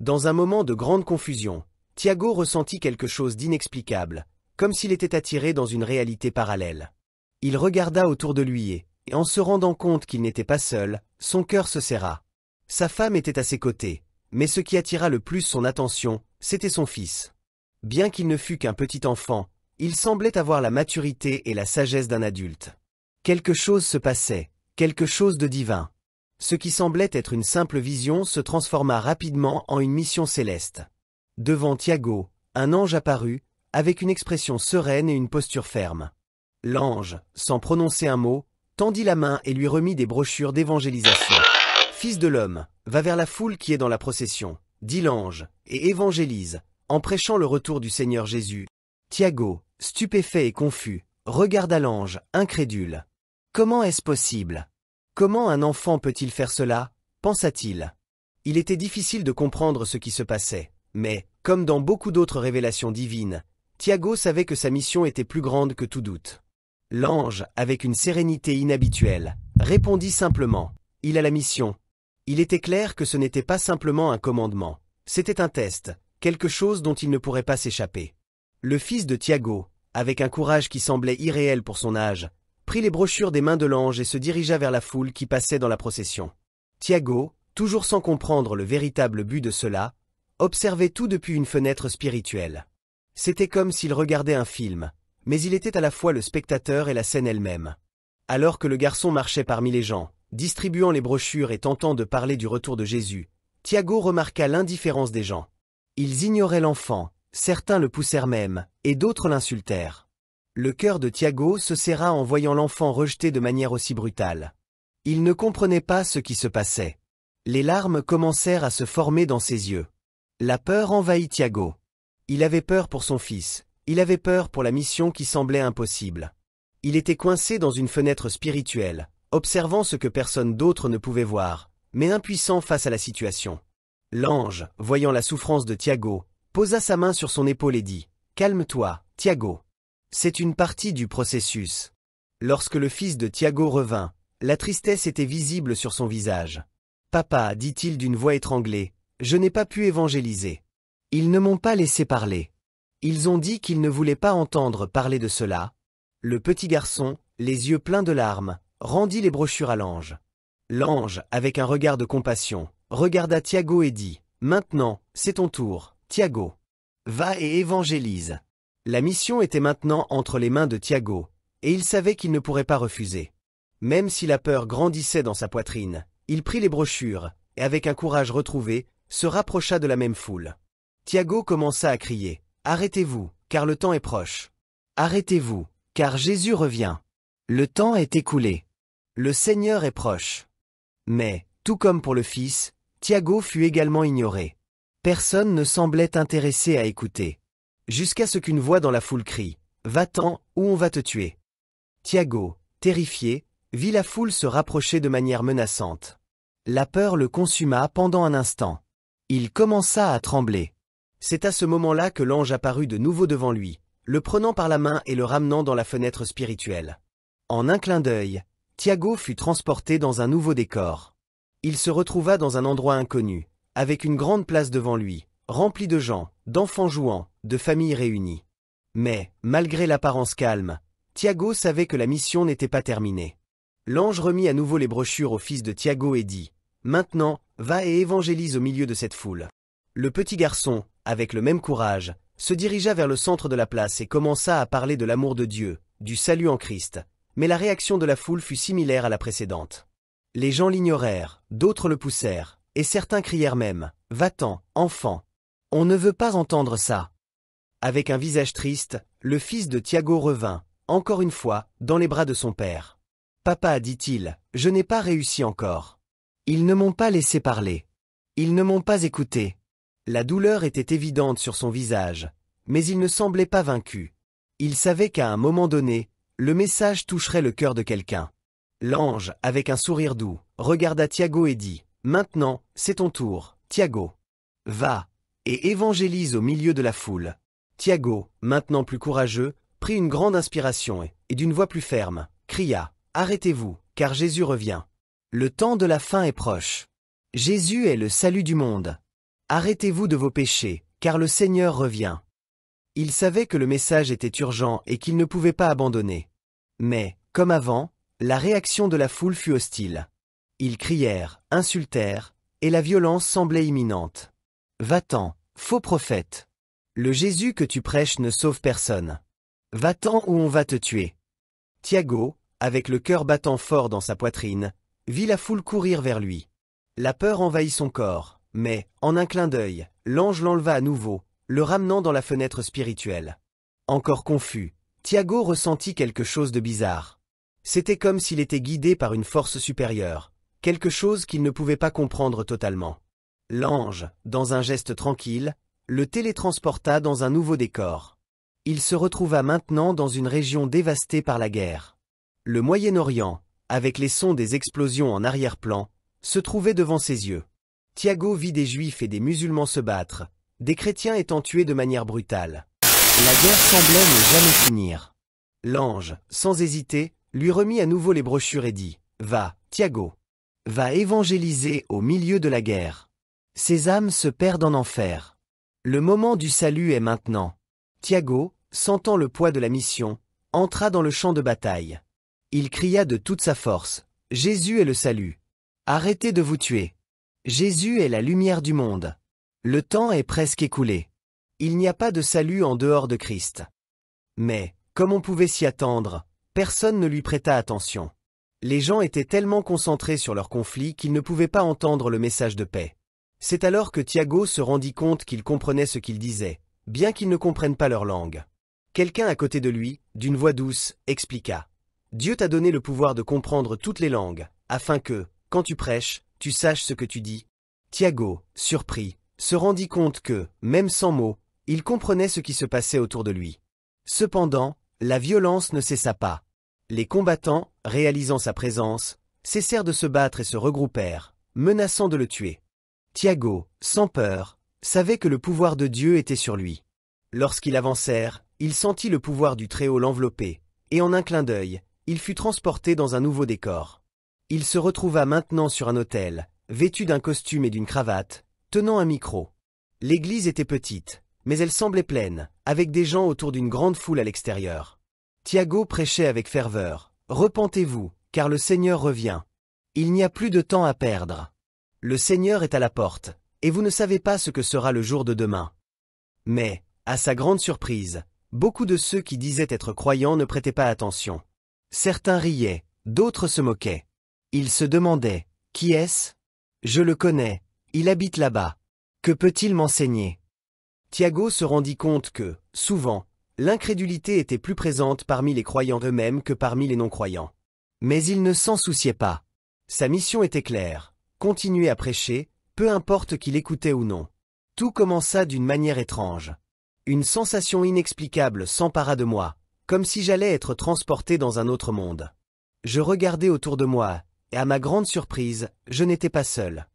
Dans un moment de grande confusion, Tiago ressentit quelque chose d'inexplicable, comme s'il était attiré dans une réalité parallèle. Il regarda autour de lui et, en se rendant compte qu'il n'était pas seul, son cœur se serra. Sa femme était à ses côtés, mais ce qui attira le plus son attention, c'était son fils. Bien qu'il ne fût qu'un petit enfant, il semblait avoir la maturité et la sagesse d'un adulte. Quelque chose se passait, quelque chose de divin. Ce qui semblait être une simple vision se transforma rapidement en une mission céleste. Devant Tiago, un ange apparut, avec une expression sereine et une posture ferme. L'ange, sans prononcer un mot, tendit la main et lui remit des brochures d'évangélisation. « Fils de l'homme, va vers la foule qui est dans la procession, dit l'ange, et évangélise, en prêchant le retour du Seigneur Jésus. » Tiago, stupéfait et confus, regarda l'ange, incrédule. « Comment est-ce possible? Comment un enfant peut-il faire cela ?» pensa-t-il. Il était difficile de comprendre ce qui se passait, mais, comme dans beaucoup d'autres révélations divines, Tiago savait que sa mission était plus grande que tout doute. L'ange, avec une sérénité inhabituelle, répondit simplement « Il a la mission ». Il était clair que ce n'était pas simplement un commandement, c'était un test, quelque chose dont il ne pourrait pas s'échapper. Le fils de Tiago, avec un courage qui semblait irréel pour son âge, prit les brochures des mains de l'ange et se dirigea vers la foule qui passait dans la procession. Tiago, toujours sans comprendre le véritable but de cela, observait tout depuis une fenêtre spirituelle. C'était comme s'il regardait un film, mais il était à la fois le spectateur et la scène elle-même. Alors que le garçon marchait parmi les gens, distribuant les brochures et tentant de parler du retour de Jésus, Tiago remarqua l'indifférence des gens. Ils ignoraient l'enfant, certains le poussèrent même, et d'autres l'insultèrent. Le cœur de Tiago se serra en voyant l'enfant rejeté de manière aussi brutale. Il ne comprenait pas ce qui se passait. Les larmes commencèrent à se former dans ses yeux. La peur envahit Tiago. Il avait peur pour son fils, il avait peur pour la mission qui semblait impossible. Il était coincé dans une fenêtre spirituelle, observant ce que personne d'autre ne pouvait voir, mais impuissant face à la situation. L'ange, voyant la souffrance de Tiago, posa sa main sur son épaule et dit « Calme-toi, Tiago. C'est une partie du processus. » Lorsque le fils de Tiago revint, la tristesse était visible sur son visage. « Papa, dit-il d'une voix étranglée, je n'ai pas pu évangéliser. Ils ne m'ont pas laissé parler. Ils ont dit qu'ils ne voulaient pas entendre parler de cela. » Le petit garçon, les yeux pleins de larmes, rendit les brochures à l'ange. L'ange, avec un regard de compassion, regarda Tiago et dit « Maintenant, c'est ton tour, Tiago. Va et évangélise. » La mission était maintenant entre les mains de Tiago, et il savait qu'il ne pourrait pas refuser. Même si la peur grandissait dans sa poitrine, il prit les brochures, et avec un courage retrouvé, se rapprocha de la même foule. Tiago commença à crier « Arrêtez-vous, car le temps est proche. Arrêtez-vous, car Jésus revient. Le temps est écoulé. Le Seigneur est proche. » Mais, tout comme pour le fils, Tiago fut également ignoré. Personne ne semblait intéressé à écouter. Jusqu'à ce qu'une voix dans la foule crie « Va-t'en, ou on va te tuer. » Tiago, terrifié, vit la foule se rapprocher de manière menaçante. La peur le consuma pendant un instant. Il commença à trembler. C'est à ce moment-là que l'ange apparut de nouveau devant lui, le prenant par la main et le ramenant dans la fenêtre spirituelle. En un clin d'œil, Tiago fut transporté dans un nouveau décor. Il se retrouva dans un endroit inconnu, avec une grande place devant lui, remplie de gens, d'enfants jouant, de familles réunies. Mais, malgré l'apparence calme, Tiago savait que la mission n'était pas terminée. L'ange remit à nouveau les brochures au fils de Tiago et dit « Maintenant, va et évangélise au milieu de cette foule. » Le petit garçon, avec le même courage, se dirigea vers le centre de la place et commença à parler de l'amour de Dieu, du salut en Christ, mais la réaction de la foule fut similaire à la précédente. Les gens l'ignorèrent, d'autres le poussèrent, et certains crièrent même « Va-t'en, enfant. On ne veut pas entendre ça. » Avec un visage triste, le fils de Tiago revint, encore une fois, dans les bras de son père. « Papa, dit-il, je n'ai pas réussi encore. Ils ne m'ont pas laissé parler. Ils ne m'ont pas écouté. » La douleur était évidente sur son visage, mais il ne semblait pas vaincu. Il savait qu'à un moment donné, le message toucherait le cœur de quelqu'un. L'ange, avec un sourire doux, regarda Tiago et dit « Maintenant, c'est ton tour, Tiago. Va, et évangélise au milieu de la foule. » Tiago, maintenant plus courageux, prit une grande inspiration et d'une voix plus ferme, cria « Arrêtez-vous, car Jésus revient. Le temps de la fin est proche. Jésus est le salut du monde. Arrêtez-vous de vos péchés, car le Seigneur revient. Il savait que le message était urgent et qu'il ne pouvait pas abandonner. Mais, comme avant, la réaction de la foule fut hostile. Ils crièrent, insultèrent, et la violence semblait imminente. Va-t'en, faux prophète. Le Jésus que tu prêches ne sauve personne. Va-t'en ou on va te tuer. Tiago, avec le cœur battant fort dans sa poitrine, vit la foule courir vers lui. La peur envahit son corps, mais, en un clin d'œil, l'ange l'enleva à nouveau, le ramenant dans la fenêtre spirituelle. Encore confus, Tiago ressentit quelque chose de bizarre. C'était comme s'il était guidé par une force supérieure, quelque chose qu'il ne pouvait pas comprendre totalement. L'ange, dans un geste tranquille, le télétransporta dans un nouveau décor. Il se retrouva maintenant dans une région dévastée par la guerre. Le Moyen-Orient, avec les sons des explosions en arrière-plan, se trouvait devant ses yeux. Tiago vit des Juifs et des musulmans se battre, des chrétiens étant tués de manière brutale. La guerre semblait ne jamais finir. L'ange, sans hésiter, lui remit à nouveau les brochures et dit « Va, Tiago, va évangéliser au milieu de la guerre. Ces âmes se perdent en enfer. Le moment du salut est maintenant. » Tiago, sentant le poids de la mission, entra dans le champ de bataille. Il cria de toute sa force « Jésus est le salut. Arrêtez de vous tuer. Jésus est la lumière du monde. Le temps est presque écoulé. Il n'y a pas de salut en dehors de Christ. » Mais, comme on pouvait s'y attendre, personne ne lui prêta attention. Les gens étaient tellement concentrés sur leur conflit qu'ils ne pouvaient pas entendre le message de paix. C'est alors que Tiago se rendit compte qu'il comprenait ce qu'ils disaient, bien qu'ils ne comprennent pas leur langue. Quelqu'un à côté de lui, d'une voix douce, expliqua. « Dieu t'a donné le pouvoir de comprendre toutes les langues, afin que, quand tu prêches, tu saches ce que tu dis. » Tiago, surpris, se rendit compte que, même sans mots, il comprenait ce qui se passait autour de lui. Cependant, la violence ne cessa pas. Les combattants, réalisant sa présence, cessèrent de se battre et se regroupèrent, menaçant de le tuer. Tiago, sans peur, savait que le pouvoir de Dieu était sur lui. Lorsqu'ils avancèrent, il sentit le pouvoir du Très-Haut l'envelopper, et en un clin d'œil, il fut transporté dans un nouveau décor. Il se retrouva maintenant sur un autel, vêtu d'un costume et d'une cravate, tenant un micro. L'église était petite, mais elle semblait pleine, avec des gens autour d'une grande foule à l'extérieur. Tiago prêchait avec ferveur. « Repentez-vous, car le Seigneur revient. Il n'y a plus de temps à perdre. Le Seigneur est à la porte, et vous ne savez pas ce que sera le jour de demain. » Mais, à sa grande surprise, beaucoup de ceux qui disaient être croyants ne prêtaient pas attention. Certains riaient, d'autres se moquaient. Ils se demandaient, « Qui est-ce ? Je le connais, il habite là-bas. Que peut-il m'enseigner ?» Tiago se rendit compte que, souvent, l'incrédulité était plus présente parmi les croyants eux-mêmes que parmi les non-croyants. Mais il ne s'en souciait pas. Sa mission était claire, continuer à prêcher, peu importe qu'il écoutait ou non. Tout commença d'une manière étrange. Une sensation inexplicable s'empara de moi, comme si j'allais être transporté dans un autre monde. Je regardais autour de moi, et à ma grande surprise, je n'étais pas seul.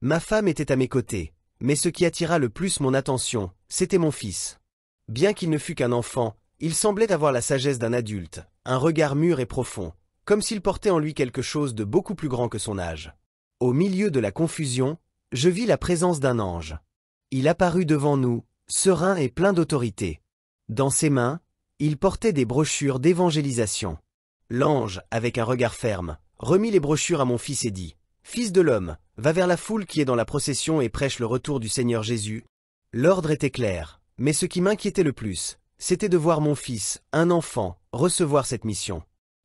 Ma femme était à mes côtés, mais ce qui attira le plus mon attention, c'était mon fils. Bien qu'il ne fût qu'un enfant, il semblait avoir la sagesse d'un adulte, un regard mûr et profond, comme s'il portait en lui quelque chose de beaucoup plus grand que son âge. Au milieu de la confusion, je vis la présence d'un ange. Il apparut devant nous, serein et plein d'autorité. Dans ses mains, il portait des brochures d'évangélisation. L'ange, avec un regard ferme, remit les brochures à mon fils et dit « Fils de l'homme, va vers la foule qui est dans la procession et prêche le retour du Seigneur Jésus. » L'ordre était clair, mais ce qui m'inquiétait le plus, c'était de voir mon fils, un enfant, recevoir cette mission.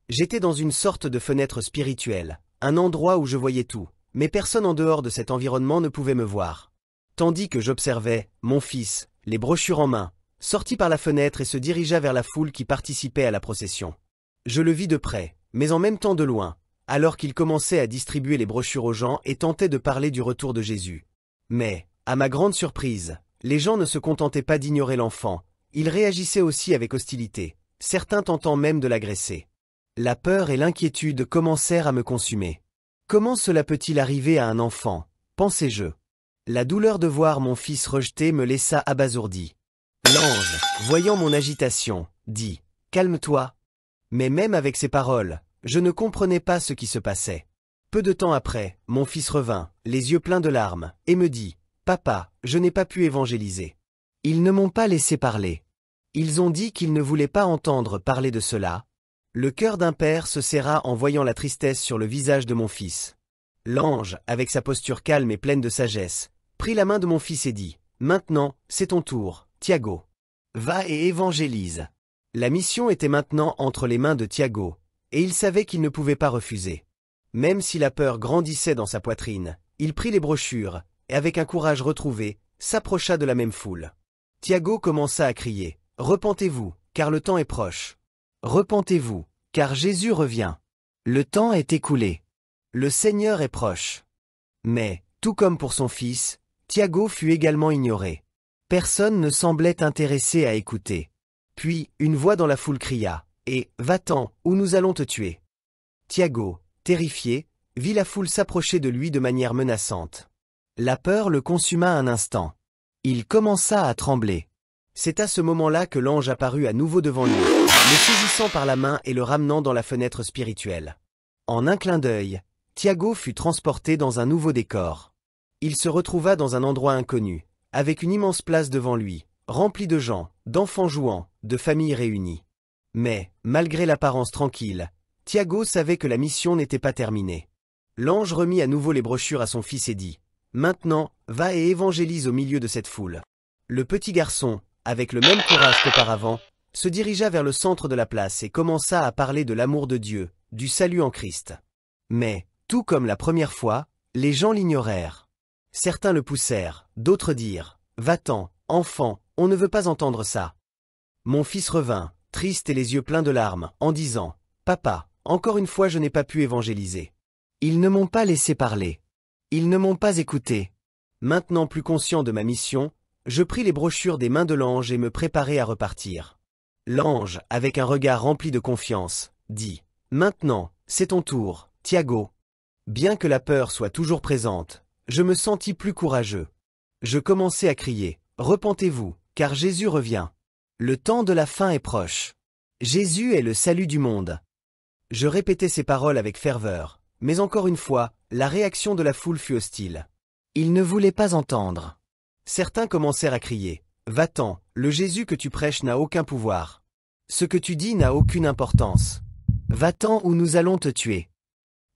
J'étais dans une sorte de fenêtre spirituelle, un endroit où je voyais tout, mais personne en dehors de cet environnement ne pouvait me voir. Tandis que j'observais, mon fils, les brochures en main, sortit par la fenêtre et se dirigea vers la foule qui participait à la procession. Je le vis de près, mais en même temps de loin, alors qu'il commençait à distribuer les brochures aux gens et tentait de parler du retour de Jésus. Mais, à ma grande surprise, les gens ne se contentaient pas d'ignorer l'enfant, ils réagissaient aussi avec hostilité, certains tentant même de l'agresser. La peur et l'inquiétude commencèrent à me consumer. Comment cela peut-il arriver à un enfant, pensais-je. La douleur de voir mon fils rejeté me laissa abasourdi. L'ange, voyant mon agitation, dit « Calme-toi ». Mais même avec ces paroles, je ne comprenais pas ce qui se passait. Peu de temps après, mon fils revint, les yeux pleins de larmes, et me dit Papa, je n'ai pas pu évangéliser. Ils ne m'ont pas laissé parler. Ils ont dit qu'ils ne voulaient pas entendre parler de cela. Le cœur d'un père se serra en voyant la tristesse sur le visage de mon fils. L'ange, avec sa posture calme et pleine de sagesse, prit la main de mon fils et dit, « Maintenant, c'est ton tour, Tiago. Va et évangélise. » La mission était maintenant entre les mains de Tiago, et il savait qu'il ne pouvait pas refuser. Même si la peur grandissait dans sa poitrine, il prit les brochures, et avec un courage retrouvé, s'approcha de la même foule. Tiago commença à crier, « Repentez-vous, car le temps est proche. Repentez-vous, car Jésus revient. Le temps est écoulé. Le Seigneur est proche. » Mais, tout comme pour son fils, Tiago fut également ignoré. Personne ne semblait intéressé à écouter. Puis, une voix dans la foule cria, « Et, va-t'en, ou nous allons te tuer. » Tiago, terrifié, vit la foule s'approcher de lui de manière menaçante. La peur le consuma un instant. Il commença à trembler. C'est à ce moment-là que l'ange apparut à nouveau devant lui, le saisissant par la main et le ramenant dans la fenêtre spirituelle. En un clin d'œil, Tiago fut transporté dans un nouveau décor. Il se retrouva dans un endroit inconnu, avec une immense place devant lui, remplie de gens, d'enfants jouant, de familles réunies. Mais, malgré l'apparence tranquille, Tiago savait que la mission n'était pas terminée. L'ange remit à nouveau les brochures à son fils et dit, « Maintenant, va et évangélise au milieu de cette foule. » Le petit garçon, avec le même courage qu'auparavant, se dirigea vers le centre de la place et commença à parler de l'amour de Dieu, du salut en Christ. Mais, tout comme la première fois, les gens l'ignorèrent. Certains le poussèrent, d'autres dirent, « Va-t'en, enfant, on ne veut pas entendre ça. » Mon fils revint, triste et les yeux pleins de larmes, en disant, « Papa, encore une fois je n'ai pas pu évangéliser. Ils ne m'ont pas laissé parler. Ils ne m'ont pas écouté. » Maintenant plus conscient de ma mission, je pris les brochures des mains de l'ange et me préparai à repartir. L'ange, avec un regard rempli de confiance, dit, « Maintenant, c'est ton tour, Tiago. » Bien que la peur soit toujours présente, je me sentis plus courageux. Je commençai à crier, « Repentez-vous, car Jésus revient. Le temps de la fin est proche. Jésus est le salut du monde. » Je répétais ces paroles avec ferveur, mais encore une fois, la réaction de la foule fut hostile. Ils ne voulaient pas entendre. Certains commencèrent à crier, « Va-t'en, le Jésus que tu prêches n'a aucun pouvoir. Ce que tu dis n'a aucune importance. Va-t'en ou nous allons te tuer. »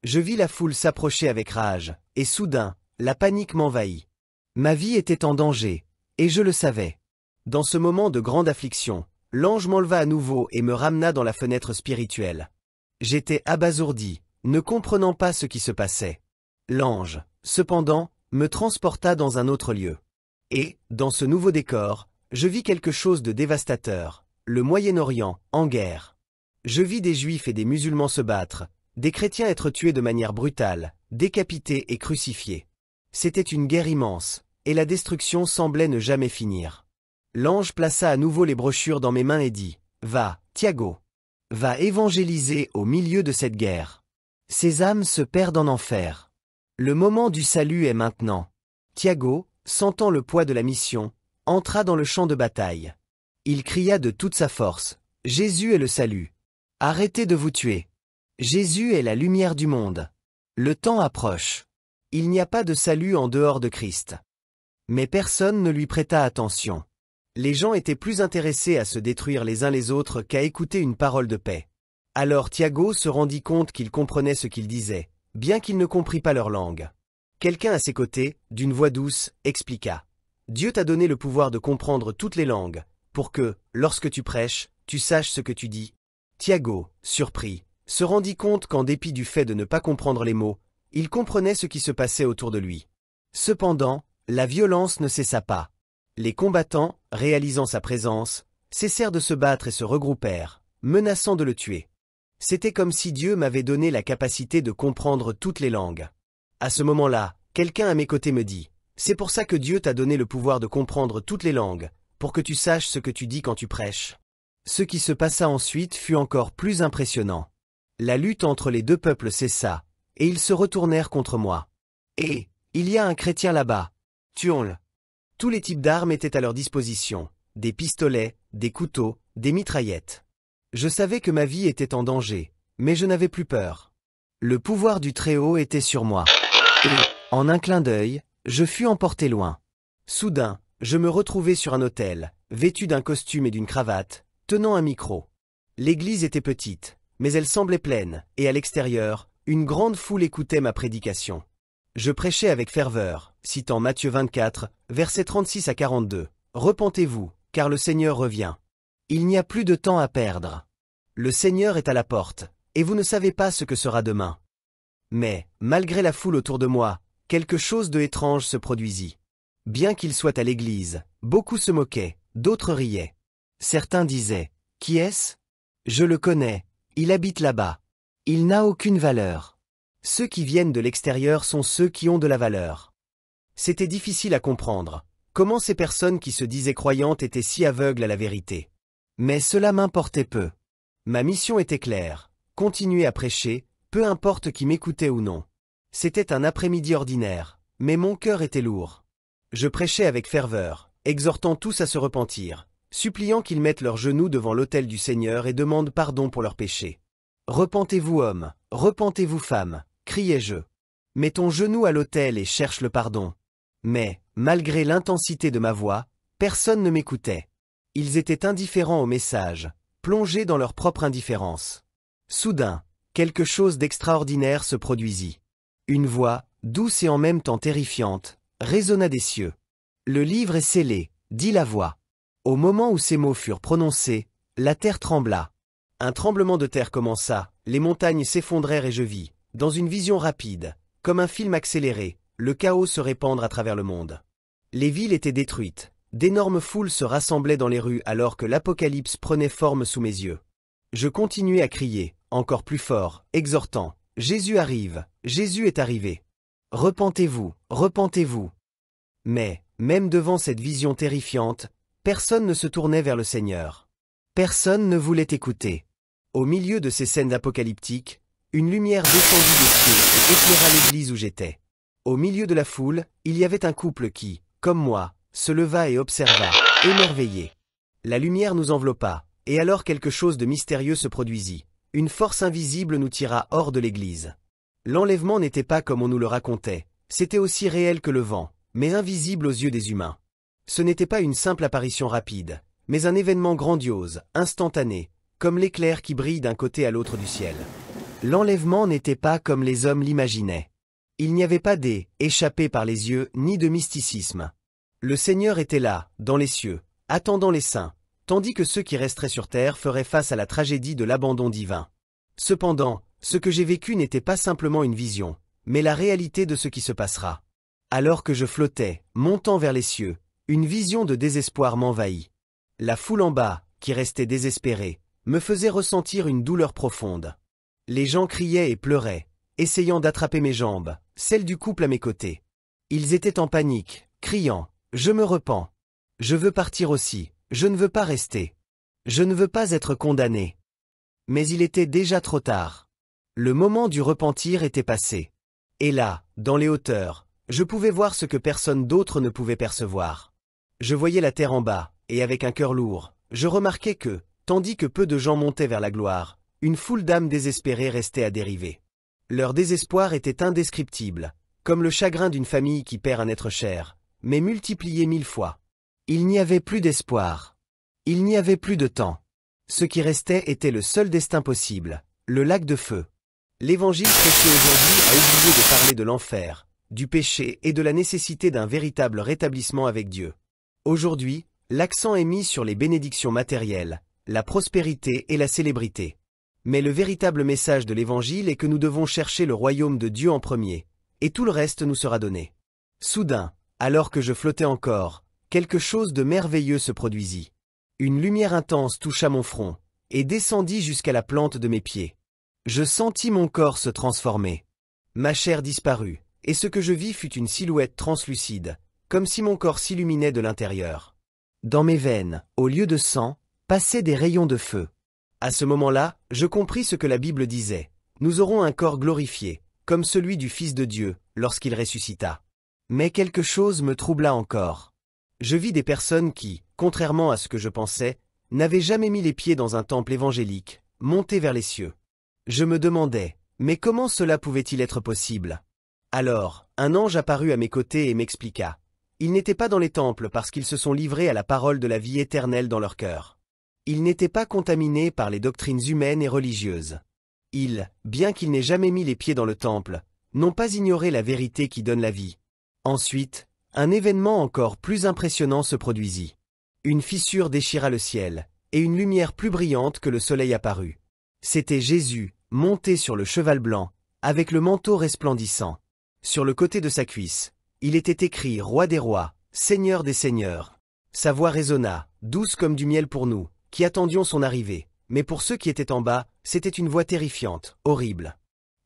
Je vis la foule s'approcher avec rage, et soudain, la panique m'envahit. Ma vie était en danger, et je le savais. Dans ce moment de grande affliction, l'ange m'enleva à nouveau et me ramena dans la fenêtre spirituelle. J'étais abasourdi, ne comprenant pas ce qui se passait. L'ange, cependant, me transporta dans un autre lieu. Et, dans ce nouveau décor, je vis quelque chose de dévastateur, le Moyen-Orient, en guerre. Je vis des Juifs et des musulmans se battre, des chrétiens être tués de manière brutale, décapités et crucifiés. C'était une guerre immense, et la destruction semblait ne jamais finir. L'ange plaça à nouveau les brochures dans mes mains et dit, « Va, Tiago. Va évangéliser au milieu de cette guerre. Ces âmes se perdent en enfer. Le moment du salut est maintenant. » Tiago, sentant le poids de la mission, entra dans le champ de bataille. Il cria de toute sa force, « Jésus est le salut. Arrêtez de vous tuer. Jésus est la lumière du monde. Le temps approche. Il n'y a pas de salut en dehors de Christ. » Mais personne ne lui prêta attention. Les gens étaient plus intéressés à se détruire les uns les autres qu'à écouter une parole de paix. Alors Tiago se rendit compte qu'il comprenait ce qu'il disait, bien qu'il ne comprît pas leur langue. Quelqu'un à ses côtés, d'une voix douce, expliqua. « Dieu t'a donné le pouvoir de comprendre toutes les langues, pour que, lorsque tu prêches, tu saches ce que tu dis. » Tiago, surpris, se rendit compte qu'en dépit du fait de ne pas comprendre les mots, il comprenait ce qui se passait autour de lui. Cependant, la violence ne cessa pas. Les combattants, réalisant sa présence, cessèrent de se battre et se regroupèrent, menaçant de le tuer. C'était comme si Dieu m'avait donné la capacité de comprendre toutes les langues. À ce moment-là, quelqu'un à mes côtés me dit, « C'est pour ça que Dieu t'a donné le pouvoir de comprendre toutes les langues, pour que tu saches ce que tu dis quand tu prêches. » Ce qui se passa ensuite fut encore plus impressionnant. La lutte entre les deux peuples cessa, et ils se retournèrent contre moi. « Et, il y a un chrétien là-bas. Tuons-le. » Tous les types d'armes étaient à leur disposition, des pistolets, des couteaux, des mitraillettes. Je savais que ma vie était en danger, mais je n'avais plus peur. Le pouvoir du Très-Haut était sur moi. Et, en un clin d'œil, je fus emporté loin. Soudain, je me retrouvais sur un autel, vêtu d'un costume et d'une cravate, tenant un micro. L'église était petite, mais elle semblait pleine, et à l'extérieur, une grande foule écoutait ma prédication. Je prêchais avec ferveur, citant Matthieu 24, versets 36 à 42. « Repentez-vous, car le Seigneur revient. Il n'y a plus de temps à perdre. Le Seigneur est à la porte, et vous ne savez pas ce que sera demain. » Mais, malgré la foule autour de moi, quelque chose de étrange se produisit. Bien qu'il soit à l'église, beaucoup se moquaient, d'autres riaient. Certains disaient, « Qui est-ce ? Je le connais, il habite là-bas. Il n'a aucune valeur. » Ceux qui viennent de l'extérieur sont ceux qui ont de la valeur. C'était difficile à comprendre. Comment ces personnes qui se disaient croyantes étaient si aveugles à la vérité? Mais cela m'importait peu. Ma mission était claire, continuer à prêcher, peu importe qui m'écoutait ou non. C'était un après-midi ordinaire, mais mon cœur était lourd. Je prêchais avec ferveur, exhortant tous à se repentir, suppliant qu'ils mettent leurs genoux devant l'autel du Seigneur et demandent pardon pour leurs péchés. « Repentez-vous hommes, repentez-vous femmes », criais-je. « Mets ton genou à l'autel et cherche le pardon. » Mais, malgré l'intensité de ma voix, personne ne m'écoutait. Ils étaient indifférents au message, plongés dans leur propre indifférence. Soudain, quelque chose d'extraordinaire se produisit. Une voix, douce et en même temps terrifiante, résonna des cieux. « Le livre est scellé », dit la voix. Au moment où ces mots furent prononcés, la terre trembla. Un tremblement de terre commença, les montagnes s'effondrèrent et je vis, dans une vision rapide, comme un film accéléré, le chaos se répandre à travers le monde. Les villes étaient détruites, d'énormes foules se rassemblaient dans les rues alors que l'Apocalypse prenait forme sous mes yeux. Je continuais à crier, encore plus fort, exhortant, « Jésus arrive, Jésus est arrivé. Repentez-vous, repentez-vous. » Mais, même devant cette vision terrifiante, personne ne se tournait vers le Seigneur. Personne ne voulait écouter. Au milieu de ces scènes apocalyptiques, une lumière descendit des cieux et éclaira l'église où j'étais. Au milieu de la foule, il y avait un couple qui, comme moi, se leva et observa, émerveillé. La lumière nous enveloppa, et alors quelque chose de mystérieux se produisit. Une force invisible nous tira hors de l'église. L'enlèvement n'était pas comme on nous le racontait, c'était aussi réel que le vent, mais invisible aux yeux des humains. Ce n'était pas une simple apparition rapide, mais un événement grandiose, instantané, comme l'éclair qui brille d'un côté à l'autre du ciel. L'enlèvement n'était pas comme les hommes l'imaginaient. Il n'y avait pas échappés par les yeux, ni de mysticisme. Le Seigneur était là, dans les cieux, attendant les saints, tandis que ceux qui resteraient sur terre feraient face à la tragédie de l'abandon divin. Cependant, ce que j'ai vécu n'était pas simplement une vision, mais la réalité de ce qui se passera. Alors que je flottais, montant vers les cieux, une vision de désespoir m'envahit. La foule en bas, qui restait désespérée, me faisait ressentir une douleur profonde. Les gens criaient et pleuraient, essayant d'attraper mes jambes, celles du couple à mes côtés. Ils étaient en panique, criant « Je me repens. Je veux partir aussi, je ne veux pas rester. Je ne veux pas être condamné. » Mais il était déjà trop tard. Le moment du repentir était passé. Et là, dans les hauteurs, je pouvais voir ce que personne d'autre ne pouvait percevoir. Je voyais la terre en bas, et avec un cœur lourd, je remarquais que, tandis que peu de gens montaient vers la gloire, une foule d'âmes désespérées restait à dériver. Leur désespoir était indescriptible, comme le chagrin d'une famille qui perd un être cher, mais multiplié 1000 fois. Il n'y avait plus d'espoir. Il n'y avait plus de temps. Ce qui restait était le seul destin possible, le lac de feu. L'évangile prêché aujourd'hui a oublié de parler de l'enfer, du péché et de la nécessité d'un véritable rétablissement avec Dieu. Aujourd'hui, l'accent est mis sur les bénédictions matérielles, la prospérité et la célébrité. Mais le véritable message de l'Évangile est que nous devons chercher le royaume de Dieu en premier, et tout le reste nous sera donné. Soudain, alors que je flottais encore, quelque chose de merveilleux se produisit. Une lumière intense toucha mon front, et descendit jusqu'à la plante de mes pieds. Je sentis mon corps se transformer. Ma chair disparut, et ce que je vis fut une silhouette translucide, comme si mon corps s'illuminait de l'intérieur. Dans mes veines, au lieu de sang, passaient des rayons de feu. À ce moment-là, je compris ce que la Bible disait. Nous aurons un corps glorifié, comme celui du Fils de Dieu, lorsqu'il ressuscita. Mais quelque chose me troubla encore. Je vis des personnes qui, contrairement à ce que je pensais, n'avaient jamais mis les pieds dans un temple évangélique, montés vers les cieux. Je me demandais, mais comment cela pouvait-il être possible? Alors, un ange apparut à mes côtés et m'expliqua. Ils n'étaient pas dans les temples parce qu'ils se sont livrés à la parole de la vie éternelle dans leur cœur. Ils n'étaient pas contaminés par les doctrines humaines et religieuses. Ils, bien qu'ils n'aient jamais mis les pieds dans le temple, n'ont pas ignoré la vérité qui donne la vie. Ensuite, un événement encore plus impressionnant se produisit. Une fissure déchira le ciel, et une lumière plus brillante que le soleil apparut. C'était Jésus, monté sur le cheval blanc, avec le manteau resplendissant. Sur le côté de sa cuisse, il était écrit « Roi des rois, Seigneur des seigneurs ». Sa voix résonna, douce comme du miel pour nous, qui attendions son arrivée, mais pour ceux qui étaient en bas, c'était une voix terrifiante, horrible.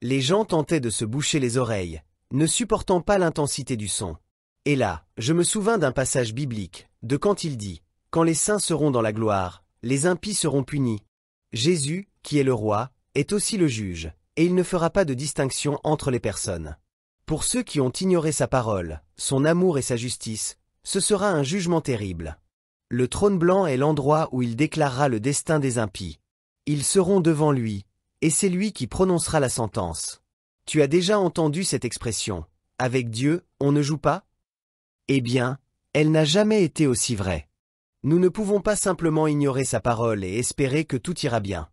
Les gens tentaient de se boucher les oreilles, ne supportant pas l'intensité du son. Et là, je me souvins d'un passage biblique, de quand il dit « Quand les saints seront dans la gloire, les impies seront punis ». Jésus, qui est le roi, est aussi le juge, et il ne fera pas de distinction entre les personnes. Pour ceux qui ont ignoré sa parole, son amour et sa justice, ce sera un jugement terrible. Le trône blanc est l'endroit où il déclarera le destin des impies. Ils seront devant lui, et c'est lui qui prononcera la sentence. Tu as déjà entendu cette expression, « Avec Dieu, on ne joue pas ?» Eh bien, elle n'a jamais été aussi vraie. Nous ne pouvons pas simplement ignorer sa parole et espérer que tout ira bien.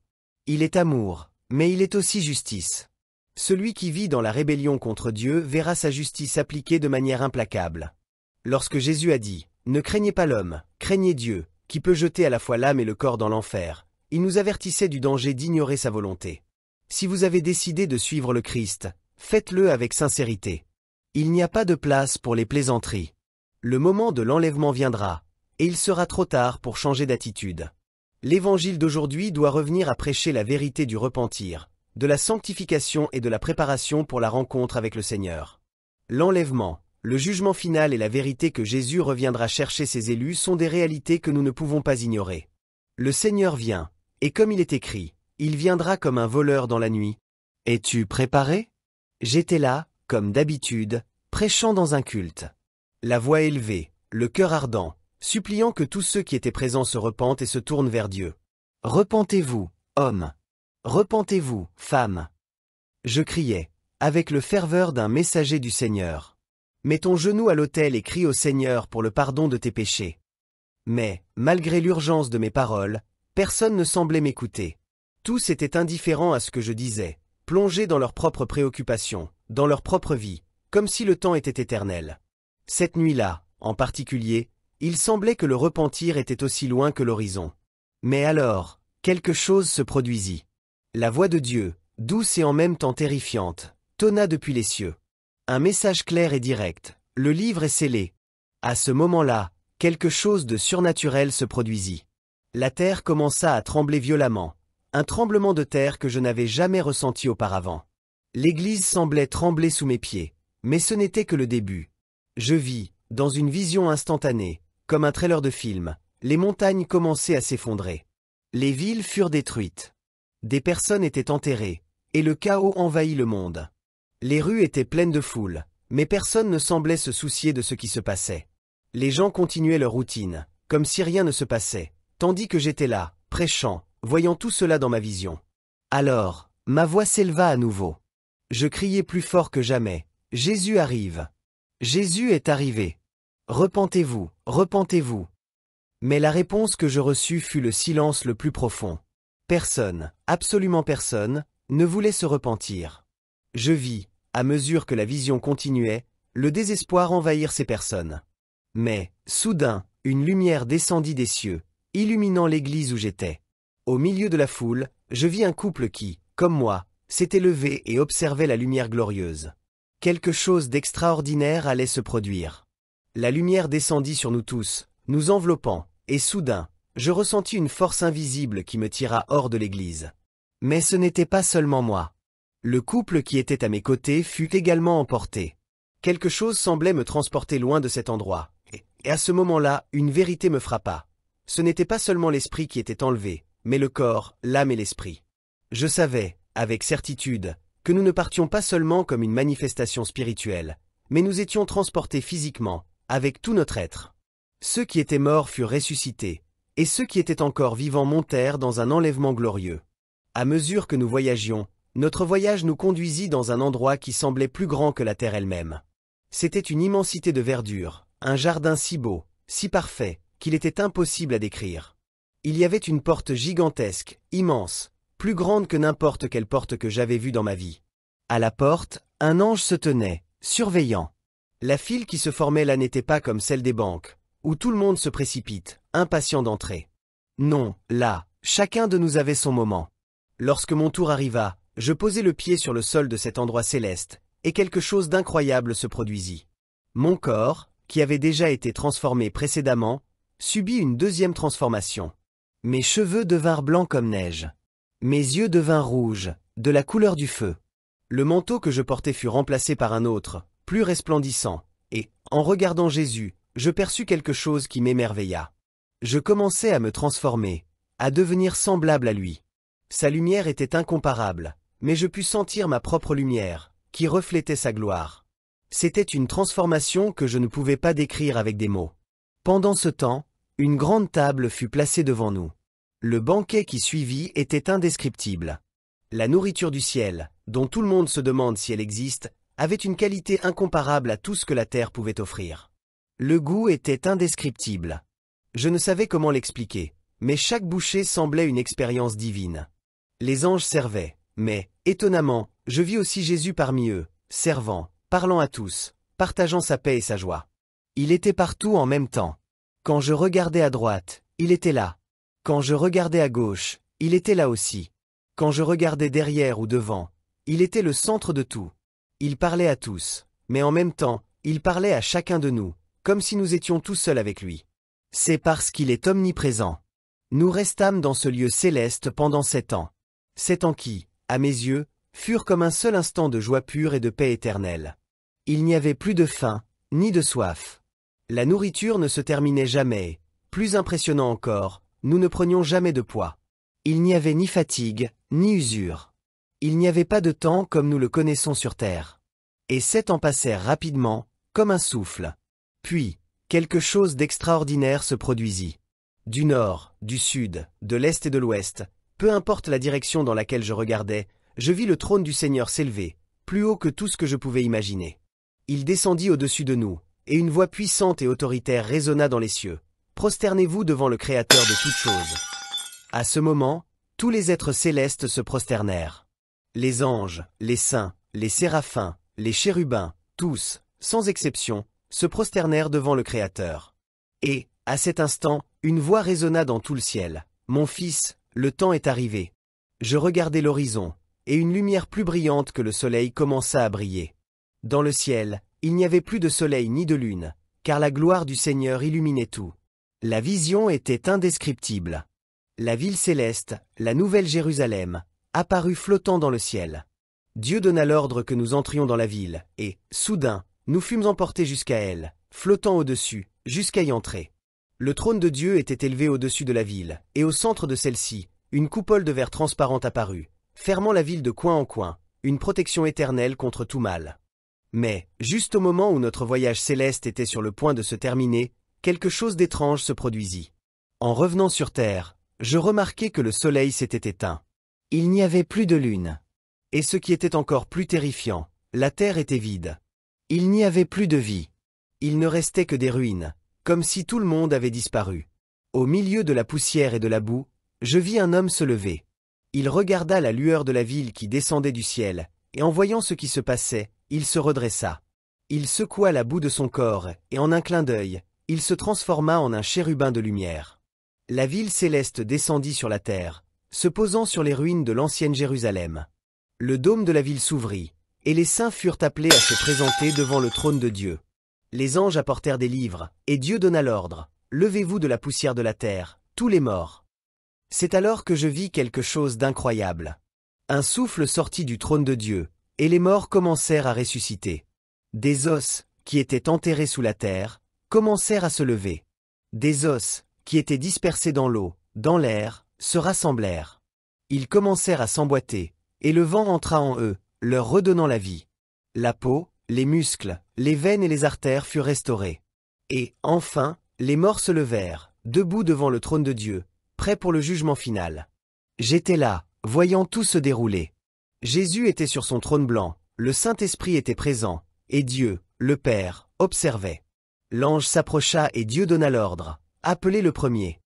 Il est amour, mais il est aussi justice. Celui qui vit dans la rébellion contre Dieu verra sa justice appliquée de manière implacable. Lorsque Jésus a dit « Ne craignez pas l'homme, craignez Dieu, qui peut jeter à la fois l'âme et le corps dans l'enfer », il nous avertissait du danger d'ignorer sa volonté. Si vous avez décidé de suivre le Christ, faites-le avec sincérité. Il n'y a pas de place pour les plaisanteries. Le moment de l'enlèvement viendra, et il sera trop tard pour changer d'attitude. L'évangile d'aujourd'hui doit revenir à prêcher la vérité du repentir, de la sanctification et de la préparation pour la rencontre avec le Seigneur. L'enlèvement, le jugement final et la vérité que Jésus reviendra chercher ses élus sont des réalités que nous ne pouvons pas ignorer. Le Seigneur vient, et comme il est écrit, il viendra comme un voleur dans la nuit. Es-tu préparé? J'étais là, comme d'habitude, prêchant dans un culte. La voix élevée, le cœur ardent, suppliant que tous ceux qui étaient présents se repentent et se tournent vers Dieu. Repentez-vous, hommes. Repentez-vous, femmes. Je criais, avec le ferveur d'un messager du Seigneur. Mets ton genou à l'autel et crie au Seigneur pour le pardon de tes péchés. Mais, malgré l'urgence de mes paroles, personne ne semblait m'écouter. Tous étaient indifférents à ce que je disais, plongés dans leurs propres préoccupations, dans leur propre vie, comme si le temps était éternel. Cette nuit-là, en particulier, il semblait que le repentir était aussi loin que l'horizon. Mais alors, quelque chose se produisit. La voix de Dieu, douce et en même temps terrifiante, tonna depuis les cieux. Un message clair et direct, le livre est scellé. À ce moment-là, quelque chose de surnaturel se produisit. La terre commença à trembler violemment, un tremblement de terre que je n'avais jamais ressenti auparavant. L'église semblait trembler sous mes pieds, mais ce n'était que le début. Je vis, dans une vision instantanée, comme un trailer de film, les montagnes commençaient à s'effondrer. Les villes furent détruites. Des personnes étaient enterrées, et le chaos envahit le monde. Les rues étaient pleines de foule, mais personne ne semblait se soucier de ce qui se passait. Les gens continuaient leur routine, comme si rien ne se passait, tandis que j'étais là, prêchant, voyant tout cela dans ma vision. Alors, ma voix s'éleva à nouveau. Je criai plus fort que jamais, « Jésus arrive! Jésus est arrivé! Repentez-vous, repentez-vous !» Mais la réponse que je reçus fut le silence le plus profond. Personne, absolument personne, ne voulait se repentir. Je vis, à mesure que la vision continuait, le désespoir envahir ces personnes. Mais, soudain, une lumière descendit des cieux, illuminant l'église où j'étais. Au milieu de la foule, je vis un couple qui, comme moi, s'était levé et observait la lumière glorieuse. Quelque chose d'extraordinaire allait se produire. La lumière descendit sur nous tous, nous enveloppant, et soudain, je ressentis une force invisible qui me tira hors de l'église. Mais ce n'était pas seulement moi. Le couple qui était à mes côtés fut également emporté. Quelque chose semblait me transporter loin de cet endroit. Et à ce moment-là, une vérité me frappa. Ce n'était pas seulement l'esprit qui était enlevé, mais le corps, l'âme et l'esprit. Je savais, avec certitude, que nous ne partions pas seulement comme une manifestation spirituelle, mais nous étions transportés physiquement, avec tout notre être. Ceux qui étaient morts furent ressuscités, et ceux qui étaient encore vivants montèrent dans un enlèvement glorieux. À mesure que nous voyagions, notre voyage nous conduisit dans un endroit qui semblait plus grand que la terre elle-même. C'était une immensité de verdure, Un jardin si beau, si parfait, qu'il était impossible à décrire. Il y avait une porte gigantesque, immense, plus grande que n'importe quelle porte que j'avais vue dans ma vie. À la porte, un ange se tenait, surveillant. La file qui se formait là n'était pas comme celle des banques, où tout le monde se précipite, impatient d'entrer. Non, là, chacun de nous avait son moment. Lorsque mon tour arriva, je posai le pied sur le sol de cet endroit céleste, et quelque chose d'incroyable se produisit. Mon corps, qui avait déjà été transformé précédemment, subit une deuxième transformation. Mes cheveux devinrent blancs comme neige. Mes yeux devinrent rouges, de la couleur du feu. Le manteau que je portais fut remplacé par un autre, plus resplendissant, et, en regardant Jésus, je perçus quelque chose qui m'émerveilla. Je commençai à me transformer, à devenir semblable à lui. Sa lumière était incomparable, mais je pus sentir ma propre lumière, qui reflétait sa gloire. C'était une transformation que je ne pouvais pas décrire avec des mots. Pendant ce temps, une grande table fut placée devant nous. Le banquet qui suivit était indescriptible. La nourriture du ciel, dont tout le monde se demande si elle existe, avait une qualité incomparable à tout ce que la terre pouvait offrir. Le goût était indescriptible. Je ne savais comment l'expliquer, mais chaque bouchée semblait une expérience divine. Les anges servaient, mais, étonnamment, je vis aussi Jésus parmi eux, servant, parlant à tous, partageant sa paix et sa joie. Il était partout en même temps. Quand je regardais à droite, il était là. Quand je regardais à gauche, il était là aussi. Quand je regardais derrière ou devant, il était le centre de tout. Il parlait à tous, mais en même temps, il parlait à chacun de nous, comme si nous étions tout seuls avec lui. C'est parce qu'il est omniprésent. Nous restâmes dans ce lieu céleste pendant 7 ans. 7 ans qui, à mes yeux, furent comme un seul instant de joie pure et de paix éternelle. Il n'y avait plus de faim, ni de soif. La nourriture ne se terminait jamais, plus impressionnant encore, nous ne prenions jamais de poids. Il n'y avait ni fatigue, ni usure. Il n'y avait pas de temps comme nous le connaissons sur terre. Et 7 ans passèrent rapidement, comme un souffle. Puis, quelque chose d'extraordinaire se produisit. Du nord, du sud, de l'est et de l'ouest, peu importe la direction dans laquelle je regardais, je vis le trône du Seigneur s'élever, plus haut que tout ce que je pouvais imaginer. Il descendit au-dessus de nous, et une voix puissante et autoritaire résonna dans les cieux. Prosternez-vous devant le Créateur de toutes choses. À ce moment, tous les êtres célestes se prosternèrent. Les anges, les saints, les séraphins, les chérubins, tous, sans exception, se prosternèrent devant le Créateur. Et, à cet instant, une voix résonna dans tout le ciel. Mon fils, le temps est arrivé. Je regardai l'horizon, et une lumière plus brillante que le soleil commença à briller. Dans le ciel, il n'y avait plus de soleil ni de lune, car la gloire du Seigneur illuminait tout. La vision était indescriptible. La ville céleste, la nouvelle Jérusalem, apparut flottant dans le ciel. Dieu donna l'ordre que nous entrions dans la ville, et, soudain, nous fûmes emportés jusqu'à elle, flottant au-dessus, jusqu'à y entrer. Le trône de Dieu était élevé au-dessus de la ville, et au centre de celle-ci, une coupole de verre transparent apparut, fermant la ville de coin en coin, une protection éternelle contre tout mal. Mais, juste au moment où notre voyage céleste était sur le point de se terminer, quelque chose d'étrange se produisit. En revenant sur terre, je remarquai que le soleil s'était éteint. Il n'y avait plus de lune. Et ce qui était encore plus terrifiant, la terre était vide. Il n'y avait plus de vie. Il ne restait que des ruines, comme si tout le monde avait disparu. Au milieu de la poussière et de la boue, je vis un homme se lever. Il regarda la lueur de la ville qui descendait du ciel, et en voyant ce qui se passait, il se redressa. Il secoua la boue de son corps, et en un clin d'œil, il se transforma en un chérubin de lumière. La ville céleste descendit sur la terre, se posant sur les ruines de l'ancienne Jérusalem. Le dôme de la ville s'ouvrit, et les saints furent appelés à se présenter devant le trône de Dieu. Les anges apportèrent des livres, et Dieu donna l'ordre, « Levez-vous de la poussière de la terre, tous les morts. » C'est alors que je vis quelque chose d'incroyable. Un souffle sortit du trône de Dieu, et les morts commencèrent à ressusciter. Des os, qui étaient enterrés sous la terre, commencèrent à se lever. Des os, qui étaient dispersés dans l'eau, dans l'air, se rassemblèrent. Ils commencèrent à s'emboîter, et le vent entra en eux, leur redonnant la vie. La peau, les muscles, les veines et les artères furent restaurés. Et, enfin, les morts se levèrent, debout devant le trône de Dieu, prêts pour le jugement final. J'étais là, voyant tout se dérouler. Jésus était sur son trône blanc, le Saint-Esprit était présent, et Dieu, le Père, observait. L'ange s'approcha et Dieu donna l'ordre. Appelez le premier.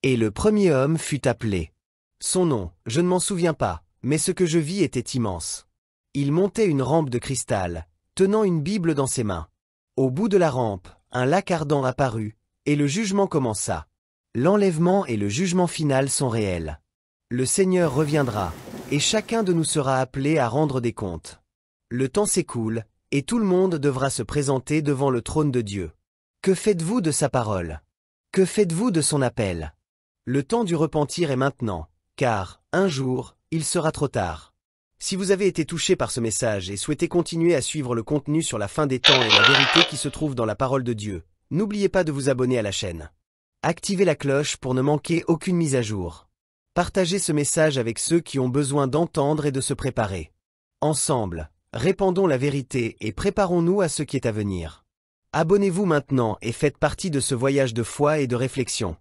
Et le premier homme fut appelé. Son nom, je ne m'en souviens pas, mais ce que je vis était immense. Il montait une rampe de cristal, tenant une Bible dans ses mains. Au bout de la rampe, un lac ardent apparut, et le jugement commença. L'enlèvement et le jugement final sont réels. Le Seigneur reviendra, et chacun de nous sera appelé à rendre des comptes. Le temps s'écoule, et tout le monde devra se présenter devant le trône de Dieu. Que faites-vous de sa parole? Que faites-vous de son appel? Le temps du repentir est maintenant, car, un jour, il sera trop tard. Si vous avez été touché par ce message et souhaitez continuer à suivre le contenu sur la fin des temps et la vérité qui se trouve dans la parole de Dieu, n'oubliez pas de vous abonner à la chaîne. Activez la cloche pour ne manquer aucune mise à jour. Partagez ce message avec ceux qui ont besoin d'entendre et de se préparer. Ensemble, répandons la vérité et préparons-nous à ce qui est à venir. Abonnez-vous maintenant et faites partie de ce voyage de foi et de réflexion.